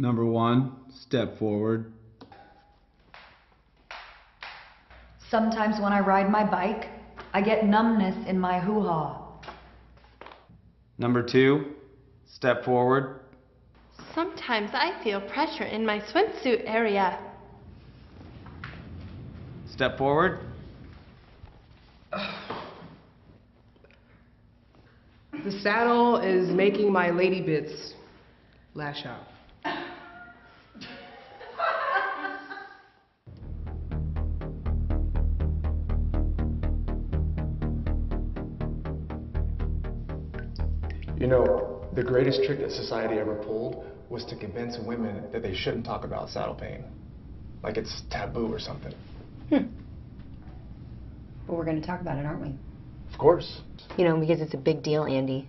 Number 1, step forward. Sometimes when I ride my bike, I get numbness in my hoo-ha. Number 2, step forward. Sometimes I feel pressure in my swimsuit area. Step forward. The saddle is making my lady bits lash out. You know, the greatest trick that society ever pulled was to convince women that they shouldn't talk about saddle pain. Like it's taboo or something. But we're going to talk about it, aren't we? Of course. You know, because it's a big deal, Andy.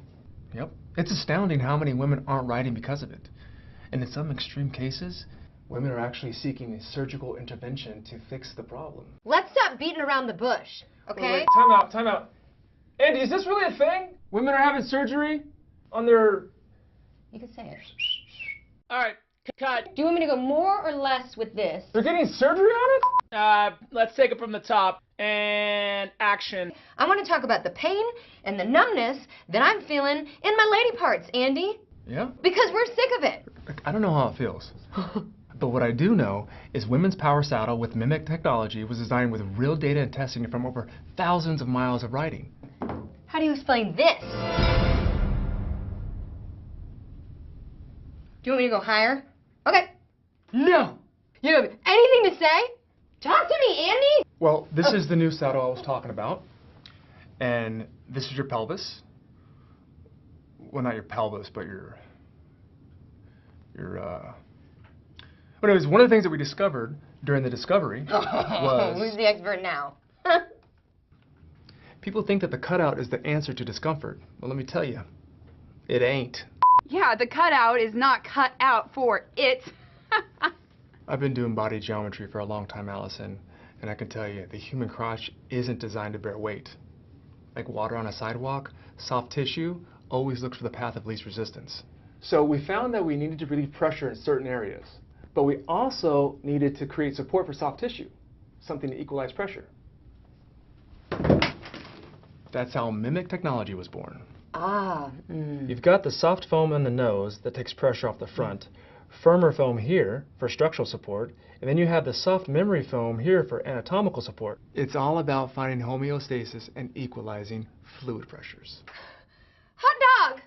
Yep. It's astounding how many women aren't riding because of it. And in some extreme cases, women are actually seeking a surgical intervention to fix the problem. Let's stop beating around the bush, okay? Wait, time out. Andy, is this really a thing? Women are having surgery on their... You can say it. All right, cut. Do you want me to go more or less with this? They're getting surgery on it? Let's take it from the top. And action. I want to talk about the pain and the numbness that I'm feeling in my lady parts, Andy. Yeah? Because we're sick of it. I don't know how it feels. But what I do know is Women's Power Saddle with MIMIC technology was designed with real data and testing from over thousands of miles of riding. How do you explain this? Do you want me to go higher? Okay. No. You have anything to say? Talk to me, Andy. Well, this is the new saddle I was talking about. And this is your pelvis. Well, not your pelvis, but your But anyways, one of the things that we discovered during the discovery was... Who's the expert now? People think that the cutout is the answer to discomfort. Well, let me tell you, it ain't. Yeah, the cutout is not cut out for it. I've been doing body geometry for a long time, Allison, and I can tell you, the human crotch isn't designed to bear weight. Like water on a sidewalk, soft tissue always looks for the path of least resistance. So we found that we needed to relieve pressure in certain areas, but we also needed to create support for soft tissue, something to equalize pressure. That's how MIMIC technology was born. You've got the soft foam on the nose that takes pressure off the front, firmer foam here for structural support, and then you have the soft memory foam here for anatomical support. It's all about finding homeostasis and equalizing fluid pressures. Hot dog!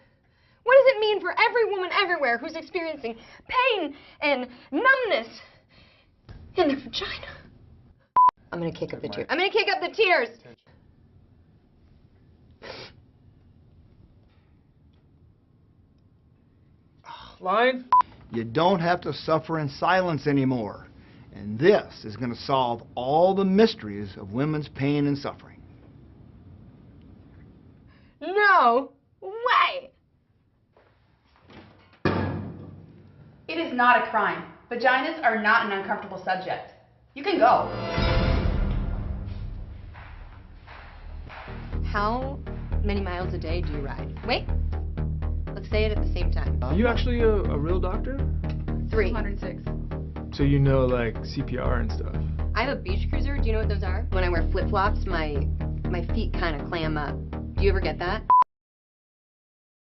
What does it mean for every woman everywhere who's experiencing pain and numbness in their vagina? I'm gonna kick up the tears. I'm gonna kick up the tears! Line? You don't have to suffer in silence anymore. And this is going to solve all the mysteries of women's pain and suffering. No way! It is not a crime. Vaginas are not an uncomfortable subject. You can go. How many miles a day do you ride? Wait. Let's say it at the same time. Are you actually a real doctor? 3. 206. So you know, like, CPR and stuff? I have a beach cruiser. Do you know what those are? When I wear flip-flops, my feet kind of clam up. Do you ever get that?